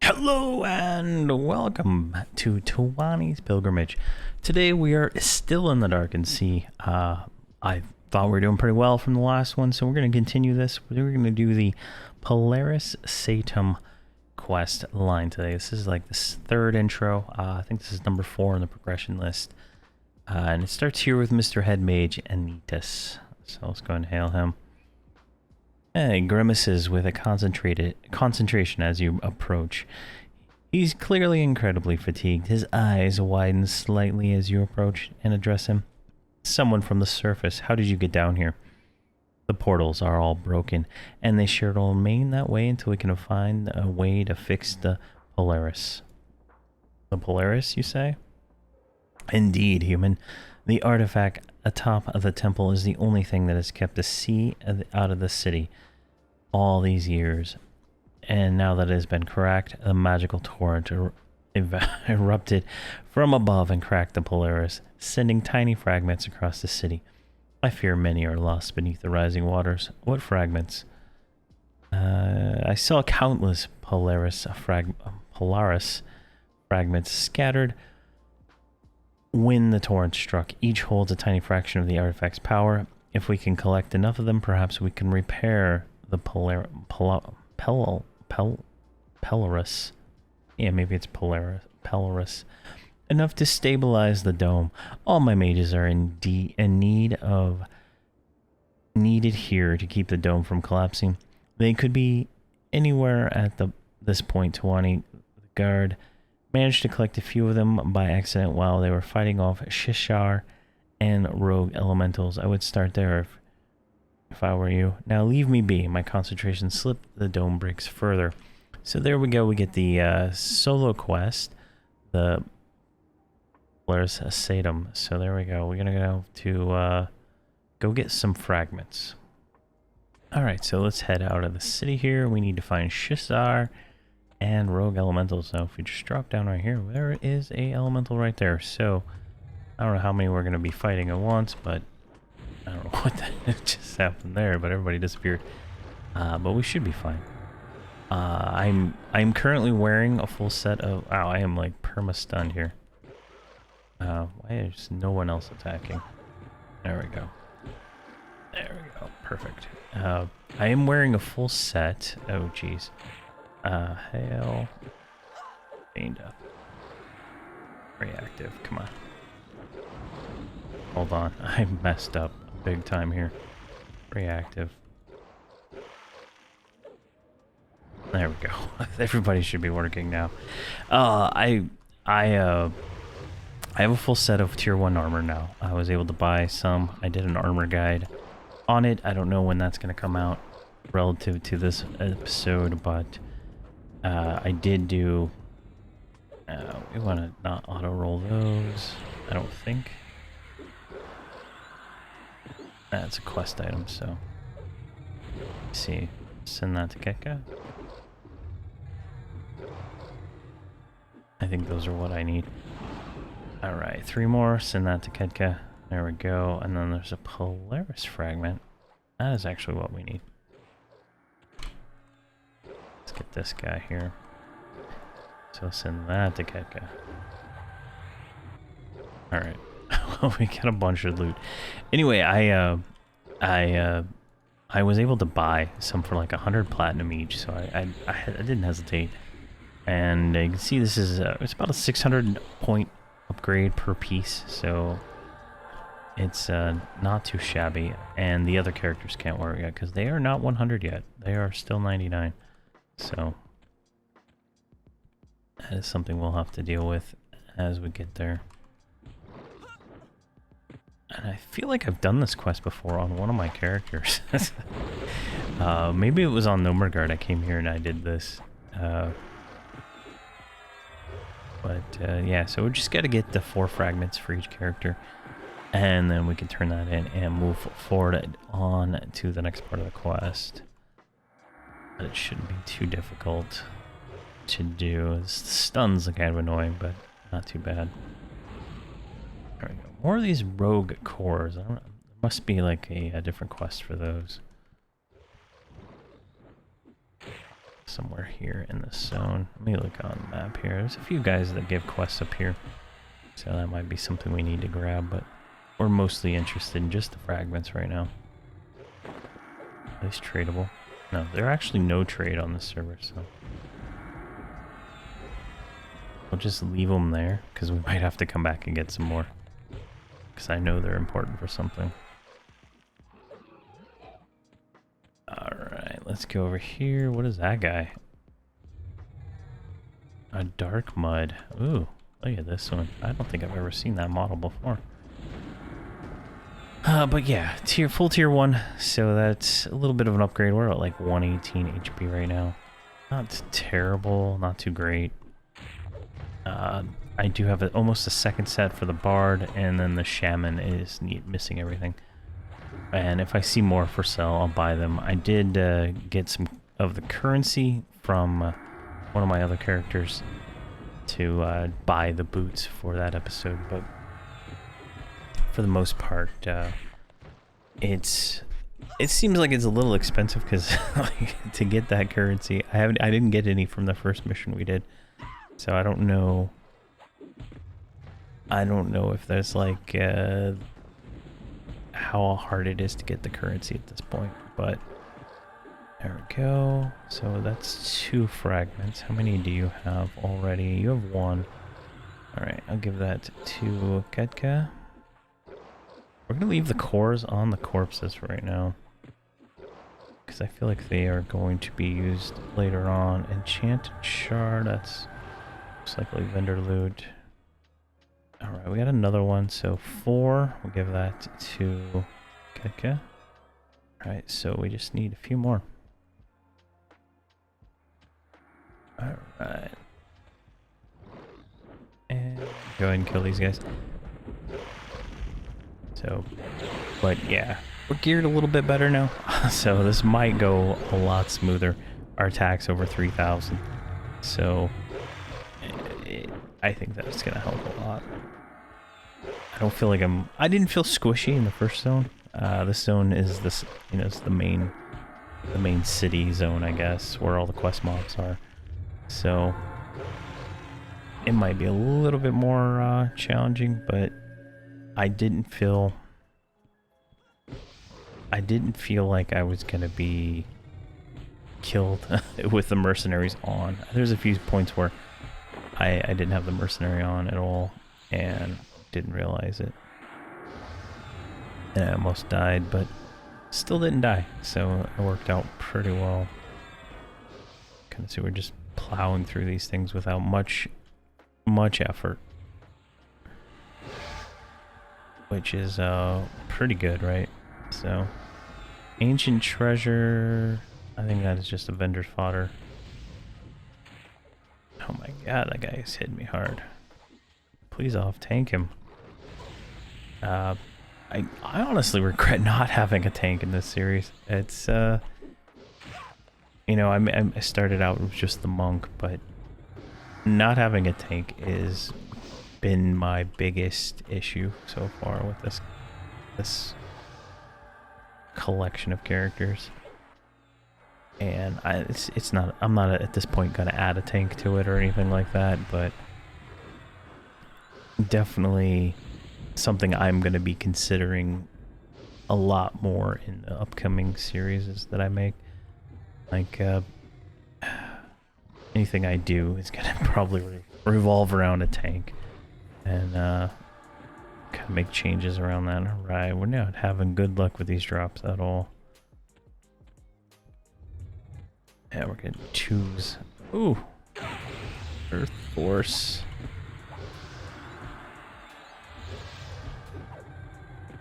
Hello and welcome to Towani's Pilgrimage. Today we are still in the Darkened Sea. I thought we were doing pretty well from the last one, so we're going to continue this. We're going to do the Pellarus Satum quest line today. This is like this third intro. I think this is number 4 on the progression list. And it starts here with Mr. Head Mage Anitas. So let's go and hail him. He grimaces with a concentration as you approach. He's clearly incredibly fatigued. His eyes widen slightly as you approach and address him. Someone from the surface. How did you get down here? The portals are all broken, and they sure will remain that way until we can find a way to fix the Pellarus. The Pellarus, you say? Indeed, human. The artifact atop of the temple is the only thing that has kept the sea out of the city all these years. And now that it has been cracked, a magical torrent erupted from above and cracked the Pellarus, sending tiny fragments across the city. I fear many are lost beneath the rising waters. What fragments? I saw countless Pellarus fragments scattered when the torrent struck. Each holds a tiny fraction of the artifact's power. If we can collect enough of them, perhaps we can repair the Pellarus. Yeah, maybe it's Pellarus. Enough to stabilize the dome. All my mages are needed here to keep the dome from collapsing. They could be anywhere at this point. Towani, the guard, managed to collect a few of them by accident while they were fighting off Shishar and rogue elementals. I would start there if I were you. Now leave me be. My concentration slipped the dome breaks further. So there we go. We get the solo quest, the Pellarus Satum. So there we go. We're gonna go to go get some fragments. All right, so let's head out of the city here. We need to find Shishar and rogue elementals. So if we just drop down right here, there is a elemental right there. So I don't know how many we're gonna be fighting at once, but I don't know what that just happened there, but everybody disappeared. But we should be fine. I'm currently wearing a full set of... Wow, I am like perma-stunned here. Why is no one else attacking? There we go. There we go. Perfect. I am wearing a full set. Oh, jeez. Hail. Bane Death. Reactive. Come on. Hold on. I messed up big time here. Reactive. There we go. Everybody should be working now. I have a full set of tier 1 armor now. I was able to buy some. I did an armor guide on it. I don't know when that's going to come out relative to this episode, but I did do... we want to not auto-roll those, I don't think. That's a quest item, so... Let's see. Send that to Keka. I think those are what I need. Alright, 3 more. Send that to Ketka. There we go. And then there's a Pellarus fragment. That is actually what we need. Let's get this guy here. So send that to Ketka. Alright. Well, we got a bunch of loot. Anyway, I was able to buy some for like 100 platinum each, so I didn't hesitate. And you can see this is it's about a 600 point upgrade per piece, so it's not too shabby. And the other characters can't worry yet because they are not 100 yet. They are still 99. So that is something we'll have to deal with as we get there. And I feel like I've done this quest before on one of my characters. Maybe it was on Nomergard. I came here and I did this. Yeah, so we just got to get the 4 fragments for each character. And then we can turn that in and move forward on to the next part of the quest. But it shouldn't be too difficult to do. The stuns are kind of annoying, but not too bad. There we go. More of these rogue cores. I don't know. There must be like a different quest for those. somewhere here in this zone. Let me look on the map here. There's a few guys that give quests up here, so that might be something we need to grab, but we're mostly interested in just the fragments right now. At least tradable. No, there are actually no trade on this server, so we'll just leave them there, because we might have to come back and get some more, because I know they're important for something. Alright, let's go over here. What is that guy? A dark mud. Ooh, look at this one. I don't think I've ever seen that model before. But yeah, full tier 1, so that's a little bit of an upgrade. We're at like 118 HP right now. Not terrible, not too great. I do have almost a second set for the Bard, and then the Shaman is missing everything. And if I see more for sale, I'll buy them. I did get some of the currency from one of my other characters to buy the boots for that episode, but for the most part, it seems like it's a little expensive because like, to get that currency, I didn't get any from the first mission we did, so I don't know. I don't know if there's like how hard it is to get the currency at this point, but there we go. So that's 2 fragments. How many do you have already? You have 1. All right, I'll give that to Ketka. We're gonna leave the cores on the corpses for right now, because I feel like they are going to be used later on. Enchanted shard, that's most likely vendor loot. Alright, we got another one, so 4. We'll give that to Ketka. Alright, so we just need a few more. Alright. And go ahead and kill these guys. So, but yeah, we're geared a little bit better now, so this might go a lot smoother. Our attack's over 3,000, so I think that's gonna help a lot. I don't feel like I didn't feel squishy in the first zone. This zone is this, you know, it's the main city zone, I guess, where all the quest mobs are. So it might be a little bit more challenging, but I didn't feel like I was gonna be killed with the mercenaries on. There's a few points where I didn't have the mercenary on at all and didn't realize it. And I almost died, but still didn't die, so it worked out pretty well. Kind of see we're just plowing through these things without much effort, which is pretty good, right? So, ancient treasure, I think that is just a vendor's fodder. Oh my god, that guy's hitting me hard. Please off-tank him. I honestly regret not having a tank in this series. It's, you know, I started out with just the monk, but not having a tank is been my biggest issue so far with this collection of characters. And it's not, I'm not at this point gonna add a tank to it or anything like that, but definitely something I'm gonna be considering a lot more in the upcoming series that I make. Like anything I do is gonna probably revolve around a tank, and kind of make changes around that. Alright, we're not having good luck with these drops at all. Yeah, we're getting 2s. Ooh, Earth Force.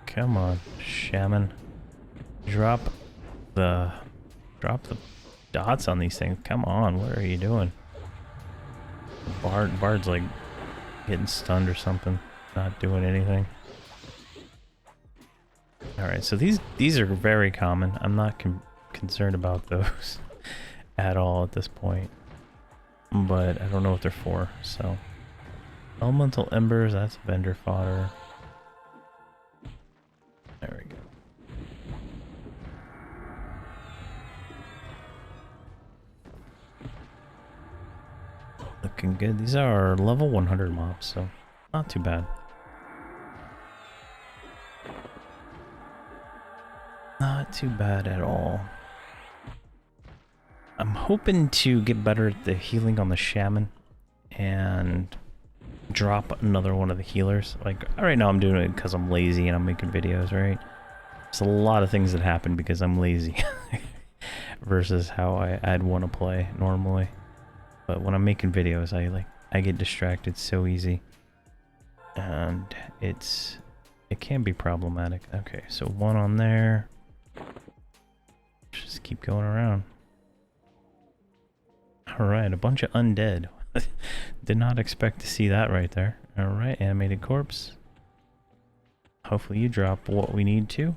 Come on, Shaman. Drop the dots on these things. Come on, what are you doing? Bard's like getting stunned or something, not doing anything. Alright, so these are very common. I'm not concerned about those at all at this point, but I don't know what they're for. So elemental embers, that's vendor fodder. There we go. looking good. These are level 100 mobs, so not too bad. Not too bad at all. I'm hoping to get better at the healing on the shaman and drop another one of the healers. Like, right now I'm doing it because I'm lazy and I'm making videos, right? There's a lot of things that happen because I'm lazy versus how I'd want to play normally. But when I'm making videos, I get distracted so easy. And it can be problematic. Okay, so one on there. Just keep going around. Alright, a bunch of undead. Did not expect to see that right there. Alright, animated corpse. Hopefully you drop what we need to.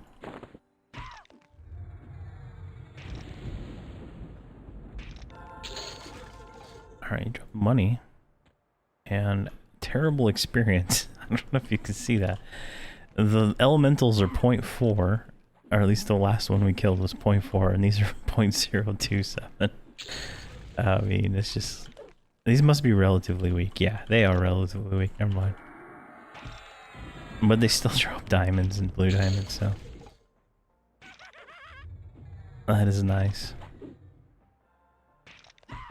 Alright, drop money. And terrible experience. I don't know if you can see that. The elementals are 0.4, or at least the last one we killed was 0.4, and these are 0.027. I mean, it's just... These must be relatively weak. Yeah, they are relatively weak. Never mind. But they still drop diamonds and blue diamonds, so... That is nice.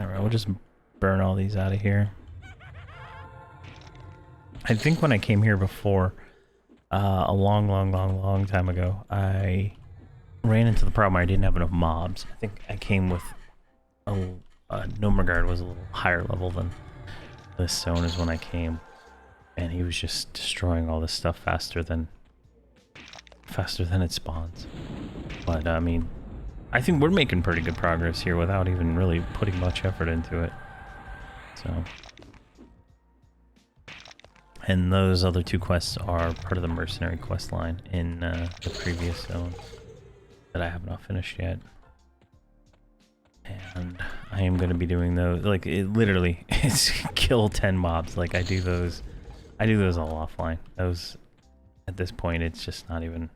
Alright, we'll just burn all these out of here. I think when I came here before, a long time ago, I ran into the problem I didn't have enough mobs. I think I came with Nomergard was a little higher level than this zone is when I came, and he was just destroying all this stuff faster than it spawns. But I mean, I think we're making pretty good progress here without even really putting much effort into it. So, and those other two quests are part of the mercenary quest line in the previous zone that I have not finished yet. And I am going to be doing those, like, it literally is kill 10 mobs. Like, I do those all offline. Those, at this point, it's just not even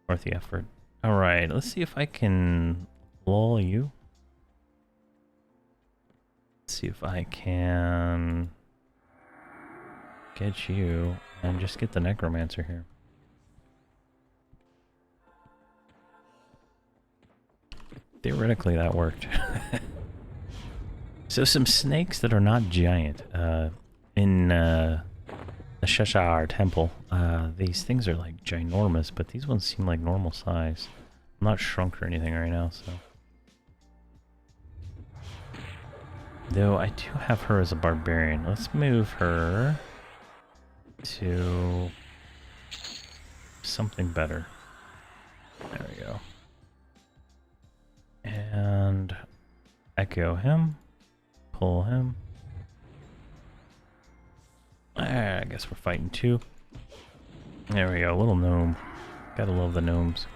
worth the effort. Alright, let's see if I can lull you. Let's see if I can get you and just get the necromancer here. Theoretically, that worked. So some snakes that are not giant. In the Cheshire Temple, these things are like ginormous, but these ones seem like normal size. I'm not shrunk or anything right now, so. Though I do have her as a barbarian. Let's move her to something better. There we go. And echo him, pull him. I guess we're fighting two. There we go, little gnome. Gotta love the gnomes.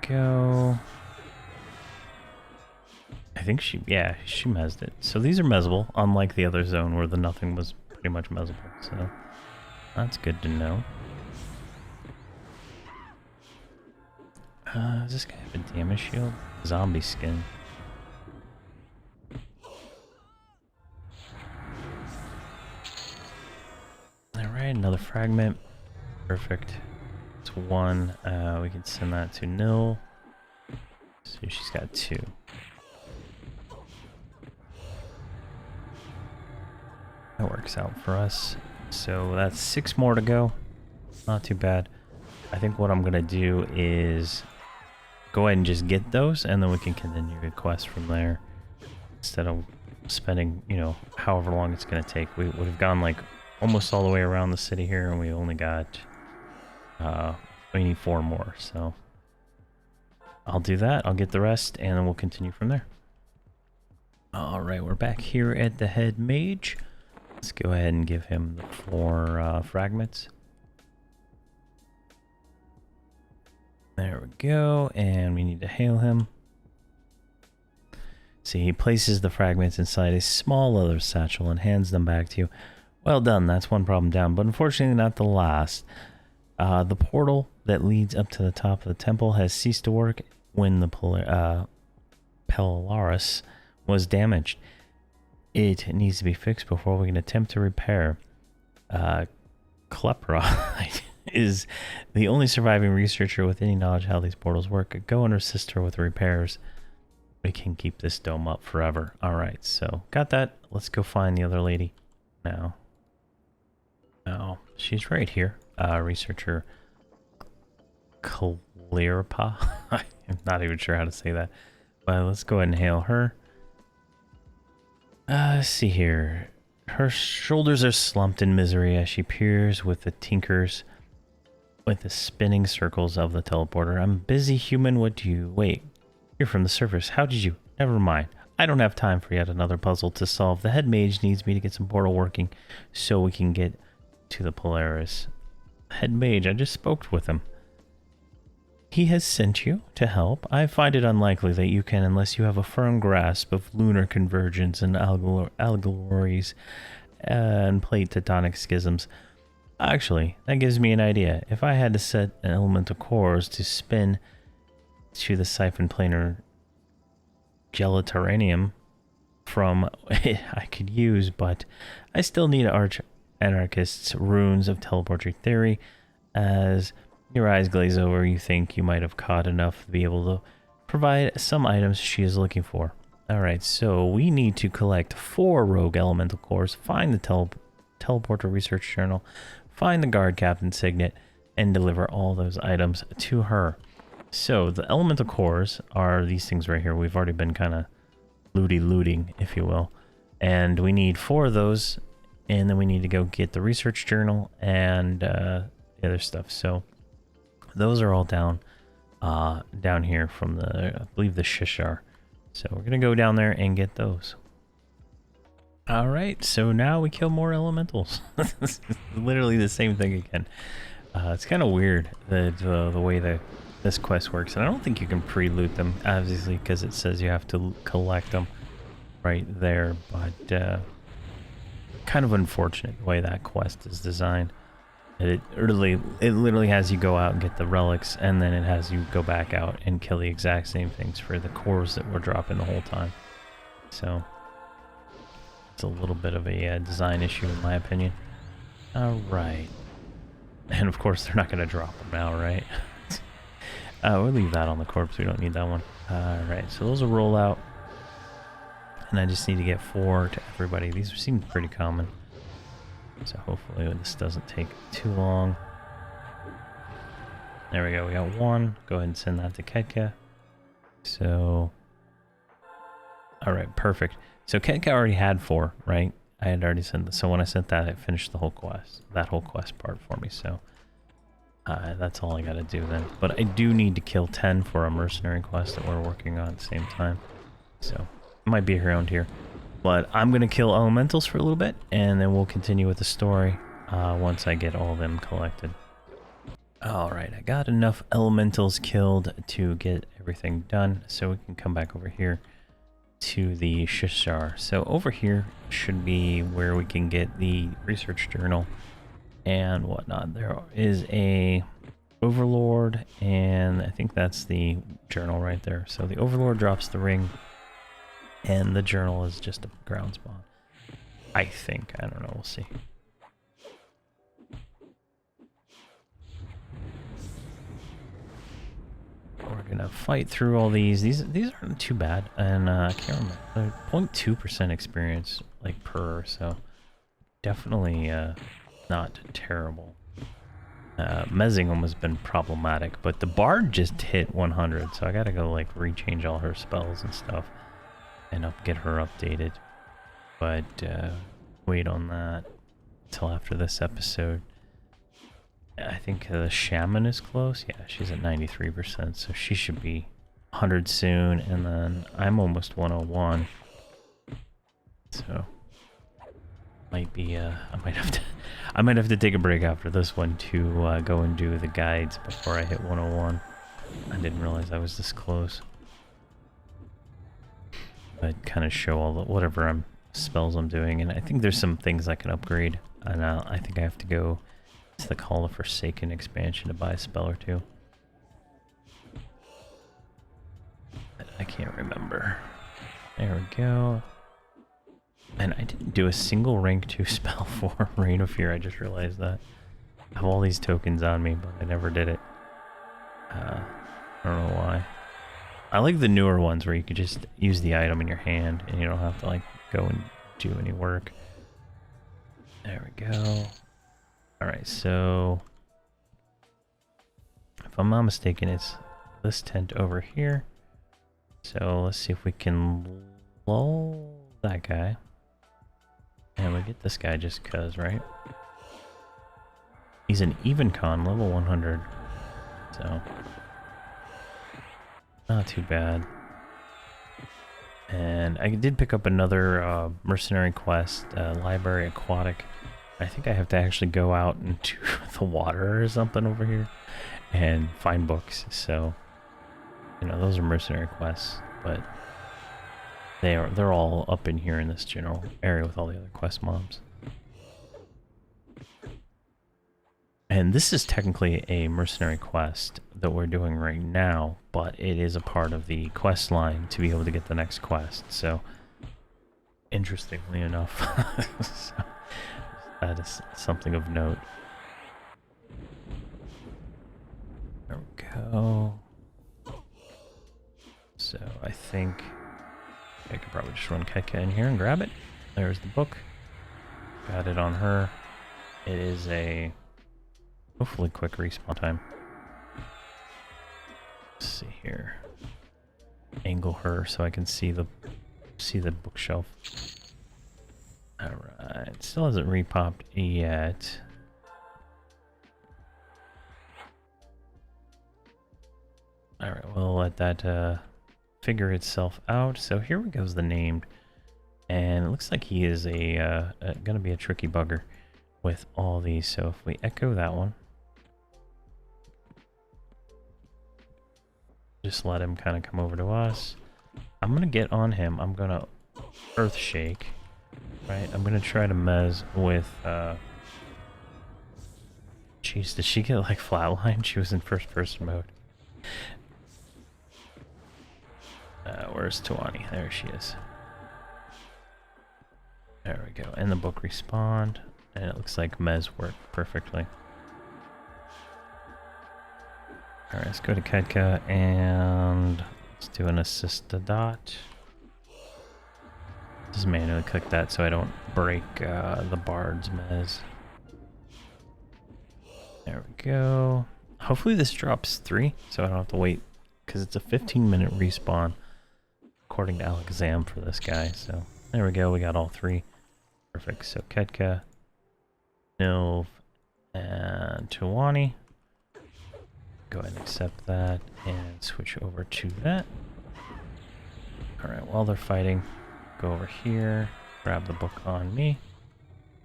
Go. I think she mezzed it. So these are mezzable, unlike the other zone where the nothing was pretty much mezzable. So that's good to know. Does this guy have a damage shield? Zombie skin. Alright, another fragment. Perfect. It's one. We can send that to Nil. So she's got two. That works out for us. So that's 6 more to go. Not too bad. I think what I'm gonna do is go ahead and just get those, and then we can continue the quest from there. Instead of spending, you know, however long it's gonna take. We would have gone like almost all the way around the city here, and we only got we need 4 more. So I'll do that. I'll get the rest, and then we'll continue from there. All right, we're back here at the head mage. Let's go ahead and give him the 4 fragments. There we go, and we need to hail him. See, he places the fragments inside a small leather satchel and hands them back to you. Well done, that's one problem down, but unfortunately not the last. The portal that leads up to the top of the temple has ceased to work when the Pellarus was damaged. It needs to be fixed before we can attempt to repair. Klepra is the only surviving researcher with any knowledge how these portals work. Go and assist her with repairs. We can keep this dome up forever. Alright, so got that. Let's go find the other lady now. Oh, she's right here. Researcher Clearpa. I'm not even sure how to say that. But let's go ahead and hail her. Let's see here. Her shoulders are slumped in misery as she peers with the tinkers with the spinning circles of the teleporter. I'm busy, human. What do you... Wait. You're from the surface. How did you... Never mind. I don't have time for yet another puzzle to solve. The head mage needs me to get some portal working so we can get to the Pellarus. Head mage, I just spoke with him. He has sent you to help. I find it unlikely that you can unless you have a firm grasp of lunar convergence and allegories and plate tectonic schisms. Actually, that gives me an idea. If I had to set an elemental cores to spin to the siphon planar gelitarium from I could use, but I still need arch-anarchist's runes of teleportry theory. As your eyes glaze over, you think you might have caught enough to be able to provide some items she is looking for. Alright, so we need to collect 4 rogue elemental cores, find the teleporter research journal, find the guard captain signet, and deliver all those items to her. So the elemental cores are these things right here. We've already been kind of looting, if you will. And we need 4 of those, and then we need to go get the research journal and the other stuff. So those are all down here from the, I believe, the Shishar. So we're gonna go down there and get those. All right, so now we kill more elementals. Literally the same thing again. It's kind of weird the way this quest works, and I don't think you can pre-loot them, obviously, because it says you have to collect them right there. But kind of unfortunate the way that quest is designed. It literally has you go out and get the relics, and then it has you go back out and kill the exact same things for the cores that we're dropping the whole time. So it's a little bit of a design issue in my opinion. Alright. And of course they're not going to drop them now, right? We'll leave that on the corpse, we don't need that one. Alright, so those will roll out. And I just need to get 4 to everybody. These seem pretty common. So hopefully this doesn't take too long. There we go, we got 1. Go ahead and send that to Ketka. So, alright, perfect. So Ketka already had 4, right? I had already sent this. So when I sent that, it finished the whole quest. That whole quest part for me, so that's all I gotta do then. But I do need to kill 10 for a mercenary quest that we're working on at the same time. So, it might be around here. But I'm going to kill elementals for a little bit, and then we'll continue with the story once I get all of them collected. Alright, I got enough elementals killed to get everything done, so we can come back over here to the Shishar. So over here should be where we can get the research journal and whatnot. There is a Overlord, and I think that's the journal right there. So the Overlord drops the ring, and the journal is just a ground spawn. I think. I don't know. We'll see. We're gonna fight through all these. These aren't too bad, and I can't remember. 0.2% experience, like per. So definitely not terrible. Mezzing has been problematic, but the Bard just hit 100, so I gotta go like rechange all her spells and stuff. And get her updated, but wait on that until after this episode. I think the Shaman is close. Yeah, she's at 93%, so she should be 100 soon, and then I'm almost 101. So might be I might have to take a break after this one to go and do the guides before I hit 101. I didn't realize I was this close. But kind of show all the whatever spells I'm doing, and I think there's some things I can upgrade, and I think I have to go to the Call of Forsaken expansion to buy a spell or 2. But I can't remember. There we go. And I didn't do a single rank 2 spell for Reign of Fear. I just realized that. I have all these tokens on me, but I never did it. I don't know why. I like the newer ones where you can just use the item in your hand and you don't have to like go and do any work. There we go. Alright, so if I'm not mistaken, it's this tent over here. So let's see if we can lull that guy. And we get this guy just cuz, right? He's an even con, level 100. So not too bad. And I did pick up another mercenary quest, library aquatic. I think I have to actually go out into the water or something over here and find books. So, you know, those are mercenary quests, but they're all up in here in this general area with all the other quest mobs. And this is technically a mercenary quest that we're doing right now, but it is a part of the quest line to be able to get the next quest. So, interestingly enough, so that is something of note. There we go. So I think I could probably just run Keka in here and grab it. There's the book. Got it on her. It is a hopefully quick respawn time. Let's see here. Angle her so I can see the bookshelf. Alright, still hasn't repopped yet. Alright, we'll let that figure itself out. So here we goes the named. And it looks like he is gonna be a tricky bugger with all these. So if we echo that one, just let him kind of come over to us. I'm gonna get on him. I'm gonna earth shake. Right, I'm gonna try to mez with jeez, did she get like flatlined? She was in first person mode. Where's Towani? There she is. There we go. And the book respawned. And it looks like mez worked perfectly. Alright, let's go to Kedka and let's do an assist to dot. Just manually click that so I don't break the bard's mez. There we go. Hopefully this drops 3 so I don't have to wait, because it's a 15-minute respawn according to Alakazam for this guy. So there we go, we got all 3. Perfect. So Ketka, Nilv, and Towani. Go ahead and accept that and switch over to that. Alright, while they're fighting, go over here, grab the book on me,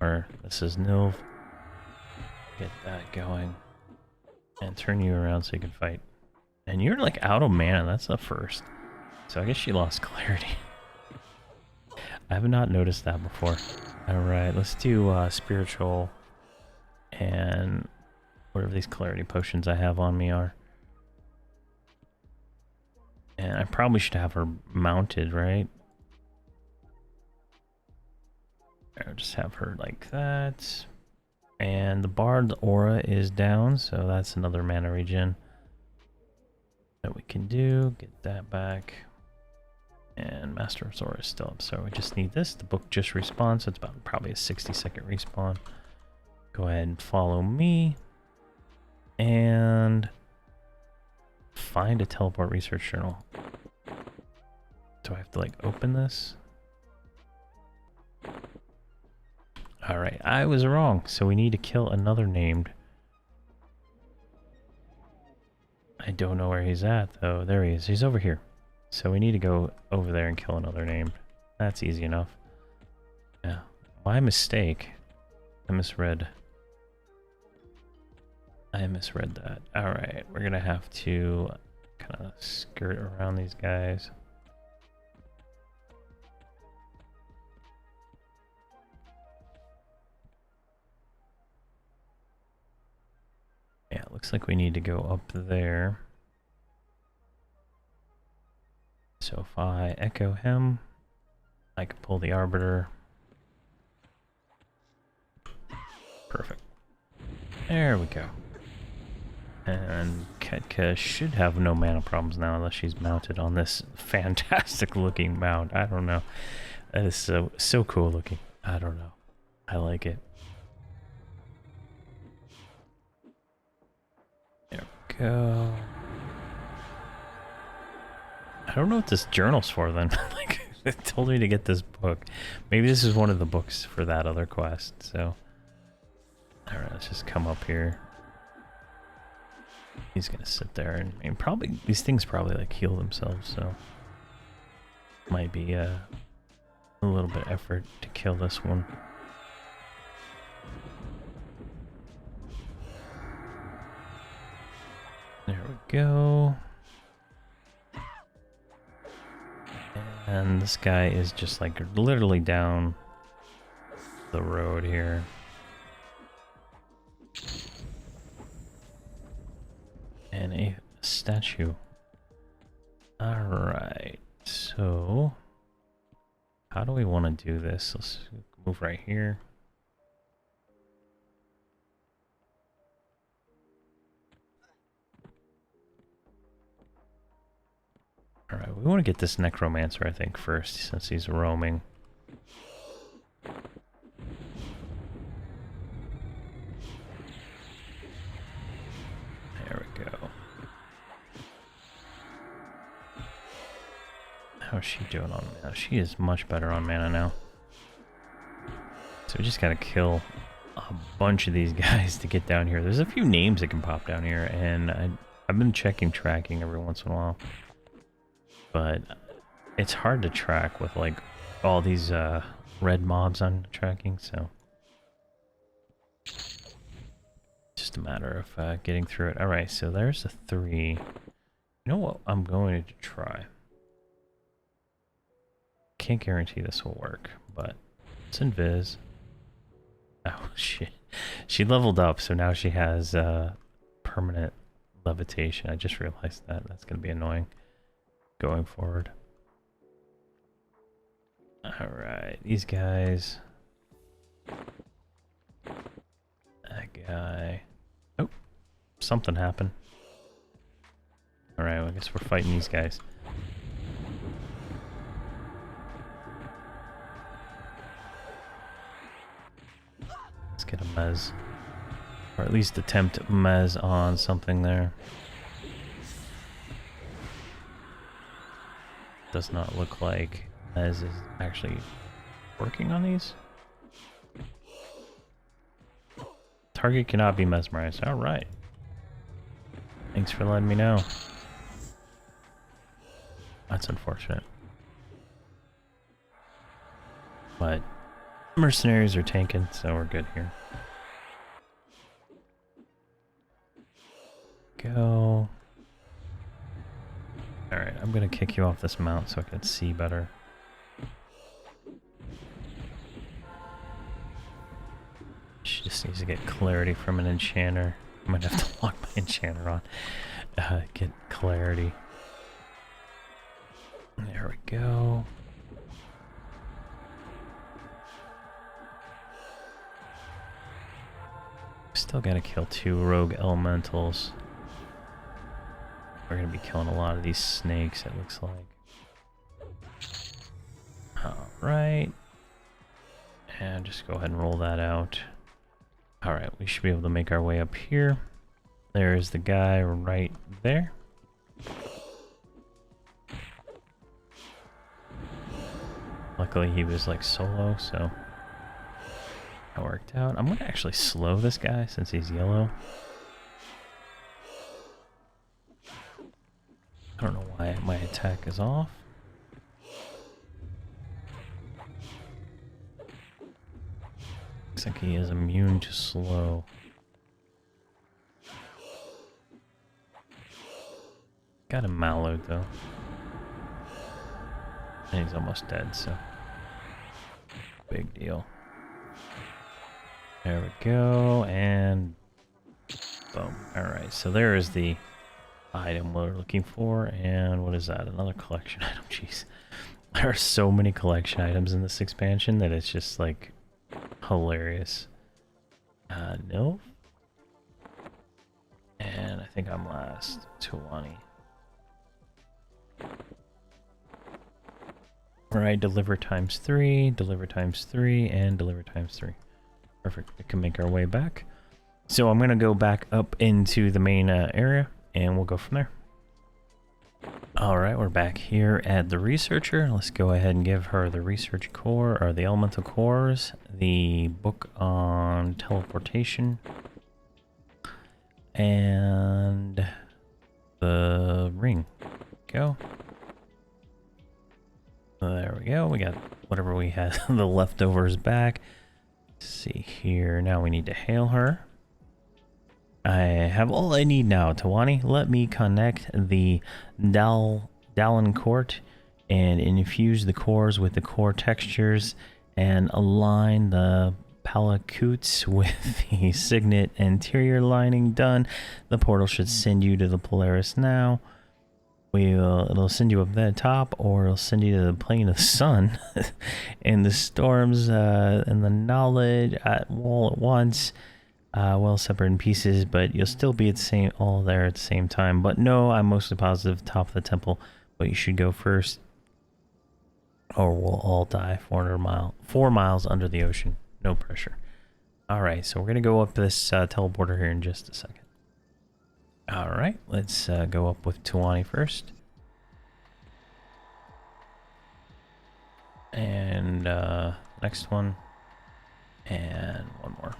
or this is Nilv. Get that going, and turn you around so you can fight. And you're like out of mana, that's the first. So I guess she lost clarity. I have not noticed that before. Alright, let's do spiritual and whatever these clarity potions I have on me are. And I probably should have her mounted, right? I'll just have her like that. And the Bard's aura is down, so that's another mana regen that we can do. Get that back. And Master of Zora is still up, so we just need this. The book just respawned, so it's about probably a 60-second respawn. Go ahead and follow me. And find a teleport research journal. Do I have to like open this? Alright, I was wrong. So we need to kill another named. I don't know where he's at though. There he is. He's over here. So we need to go over there and kill another named. That's easy enough. Yeah. My mistake. I misread that. Alright, we're gonna have to kind of skirt around these guys. Yeah, it looks like we need to go up there. So if I echo him, I can pull the Arbiter. Perfect. There we go. And Ketka should have no mana problems now unless she's mounted on this fantastic looking mount. I don't know. That is so cool looking. I don't know. I like it. There we go. I don't know what this journal's for then. Like, it told me to get this book. Maybe this is one of the books for that other quest, so. Alright, let's just come up here. He's gonna sit there and probably, these things probably like heal themselves, so. Might be a little bit of effort to kill this one. There we go. And this guy is just like literally down the road here. And a statue. Alright, so how do we want to do this? Let's move right here. Alright, we want to get this necromancer, I think, first, since he's roaming. There we go. How's she doing on mana? She is much better on mana now. So we just gotta kill a bunch of these guys to get down here. There's a few names that can pop down here, and I've been checking tracking every once in a while. But it's hard to track with like all these red mobs on tracking, so just a matter of getting through it. Alright, so there's a 3. You know what I'm going to try? Can't guarantee this will work, but it's invis. Oh shit. She leveled up, so now she has permanent levitation. I just realized that. That's going to be annoying going forward. Alright, these guys. That guy. Oh, something happened. Alright, well, I guess we're fighting these guys. Let's get a mez. Or at least attempt mez on something there. Does not look like mez is actually working on these. Target cannot be mesmerized. Alright. Thanks for letting me know. That's unfortunate. But mercenaries are tanking, so we're good here. Go. Alright, I'm gonna kick you off this mount so I can see better. She just needs to get clarity from an enchanter. I might have to lock my enchanter on. Get clarity. There we go. Still gotta kill 2 rogue elementals. We're gonna be killing a lot of these snakes, it looks like. Alright. And just go ahead and roll that out. Alright, we should be able to make our way up here. There's the guy right there. Luckily he was like solo, so that worked out. I'm gonna actually slow this guy since he's yellow. I don't know why my attack is off. Looks like he is immune to slow. Got him mallowed though. And he's almost dead, so big deal. There we go, and boom. Alright, so there is the item we're looking for, and what is that? Another collection item, jeez. There are so many collection items in this expansion that it's just like hilarious. No. And I think I'm last. Towani. Alright, deliver times 3, deliver times 3, and deliver times 3. Perfect. We can make our way back. So I'm going to go back up into the main area, and we'll go from there. Alright, we're back here at the researcher. Let's go ahead and give her the research core, or the elemental cores, the book on teleportation, and the ring. Go. There we go. We got whatever we had, the leftovers back. Let's see here. Now we need to hail her. I have all I need now, Towani. Let me connect the Dallin Court and infuse the cores with the core textures and align the Pellarus with the signet interior lining done. The portal should send you to the Pellarus now. It'll send you up the top, or it'll send you to the plane of the sun and the storms and the knowledge all at once. Well separated in pieces, but you'll still be at the same, all there at the same time. But no, I'm mostly positive top of the temple, but you should go first, or we'll all die 4 miles under the ocean. No pressure. All right, so we're gonna go up this teleporter here in just a second. All right, let's go up with Towani first. And next one. And one more.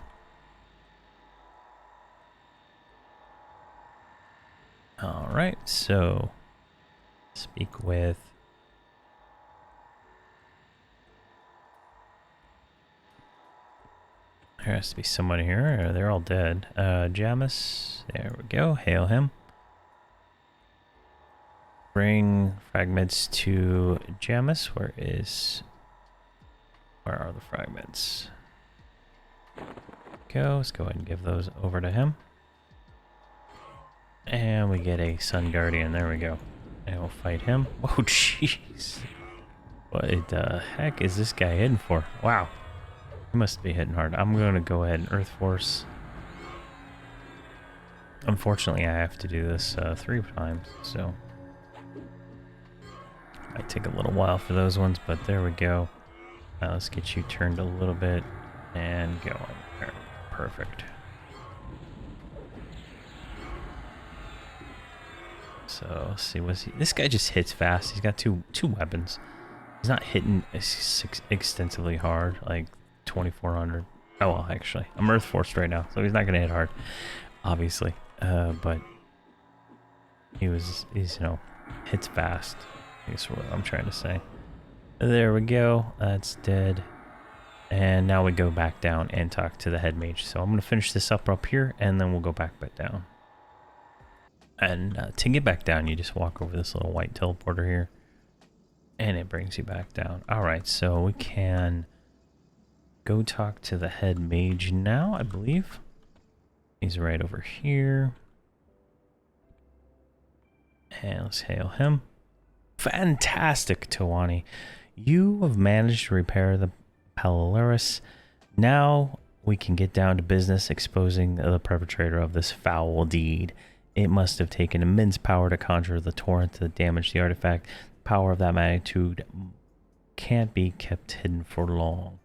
All right, so speak with there has to be somebody here. They're all dead. Jamis, there we go. Hail him. Bring fragments to Jamis. Where are the fragments? Go. Let's go ahead and give those over to him. And we get a Sun Guardian. There we go. And we'll fight him. Oh, jeez. What the heck is this guy hitting for? Wow. He must be hitting hard. I'm going to go ahead and Earth Force. Unfortunately, I have to do this 3 times, so might take a little while for those ones, but there we go. Let's get you turned a little bit and going. There, perfect. So let's see, this guy just hits fast. He's got two weapons. He's not hitting extensively hard, like 2400. Oh well, actually, I'm Earth Forced right now, so he's not gonna hit hard, obviously. But he's you know, hits fast. I guess what I'm trying to say. There we go. That's dead. And now we go back down and talk to the head mage. So I'm gonna finish this up here, and then we'll go back down. And to get back down, you just walk over this little white teleporter here, and it brings you back down. All right, so we can go talk to the head mage now, I believe. He's right over here. And let's hail him. Fantastic, Towani. You have managed to repair the Pellarus. Now we can get down to business exposing the perpetrator of this foul deed. It must have taken immense power to conjure the torrent to damage the artifact. Power of that magnitude can't be kept hidden for long.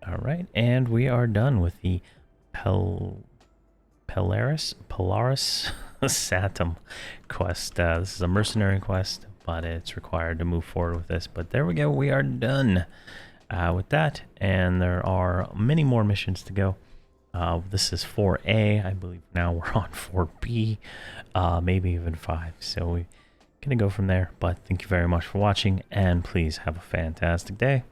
All right, and we are done with the Pellarus Satum quest. This is a mercenary quest, but it's required to move forward with this. But there we go, we are done with that, and there are many more missions to go. This is 4A. I believe now we're on 4B, maybe even 5. So we're going to go from there. But thank you very much for watching, and please have a fantastic day.